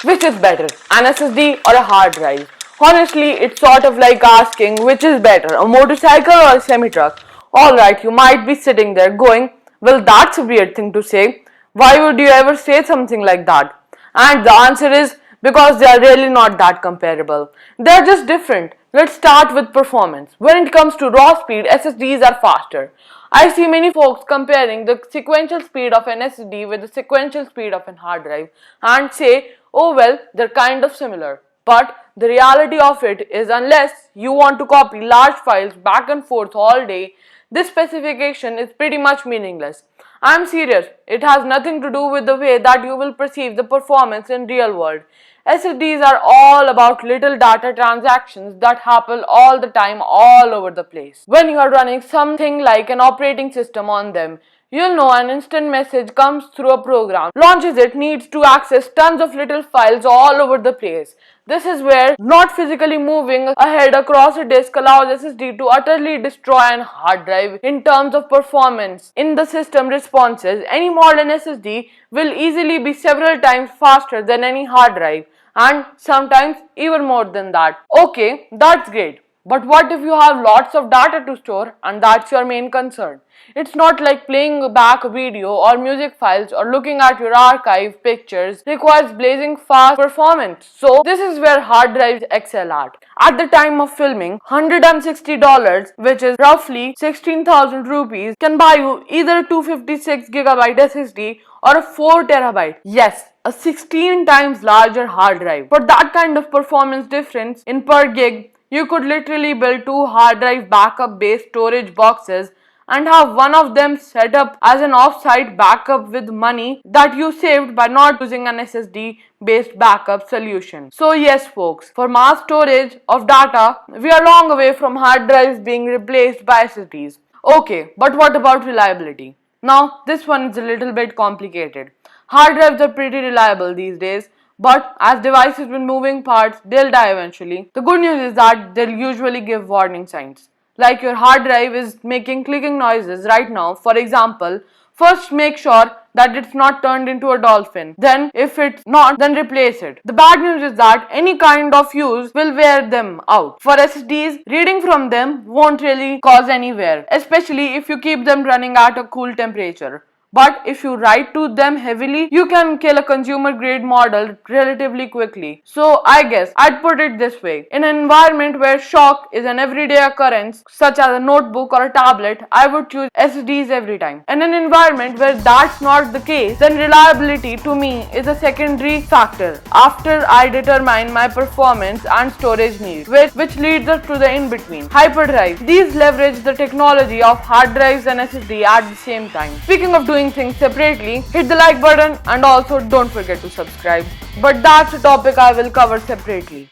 Which is better, an SSD or a hard drive? Honestly, it's sort of like asking which is better, a motorcycle or a semi-truck. Alright, you might be sitting there going, well, that's a weird thing to say. Why would you ever say something like that? And the answer is because they are really not that comparable. They are just different. Let's start with performance. When it comes to raw speed, SSDs are faster. I see many folks comparing the sequential speed of an SSD with the sequential speed of an hard drive and say, oh well, they're kind of similar. But the reality of it is, unless you want to copy large files back and forth all day, this specification is pretty much meaningless. I'm serious, it has nothing to do with the way that you will perceive the performance in real world. SSDs are all about little data transactions that happen all the time all over the place. When you are running something like an operating system on them, you'll know an instant message comes through a program, launches it, needs to access tons of little files all over the place. This is where not physically moving ahead across a disk allows SSD to utterly destroy an hard drive in terms of performance. In the system responses, any modern SSD will easily be several times faster than any hard drive, and sometimes even more than that. Okay, that's great. But what if you have lots of data to store and that's your main concern? It's not like playing back a video or music files or looking at your archive pictures requires blazing fast performance. So this is where hard drives excel at. At the time of filming, $160, which is roughly 16,000 rupees, can buy you either a 256GB SSD or a 4TB. Yes, a 16 times larger hard drive. For that kind of performance difference in per gig, you could literally build two hard drive backup based storage boxes and have one of them set up as an off-site backup with money that you saved by not using an SSD based backup solution. So yes folks, for mass storage of data, we are long away from hard drives being replaced by SSDs. Okay, but what about reliability? Now this one is a little bit complicated. Hard drives are pretty reliable these days, but as devices with moving parts, they'll die eventually. The good news is that they'll usually give warning signs. Like your hard drive is making clicking noises right now, for example, first make sure that it's not turned into a dolphin. Then if it's not, then replace it. The bad news is that any kind of use will wear them out. For SSDs, reading from them won't really cause any wear, especially if you keep them running at a cool temperature. But if you write to them heavily, you can kill a consumer grade model relatively quickly. So I guess I'd put it this way. In an environment where shock is an everyday occurrence, such as a notebook or a tablet, I would choose SSDs every time. In an environment where that's not the case, then reliability to me is a secondary factor after I determine my performance and storage needs, which leads us to the in-between. Hyperdrive. These leverage the technology of hard drives and SSD at the same time. Speaking of doing things separately, hit the like button and also don't forget to subscribe. But that's a topic I will cover separately.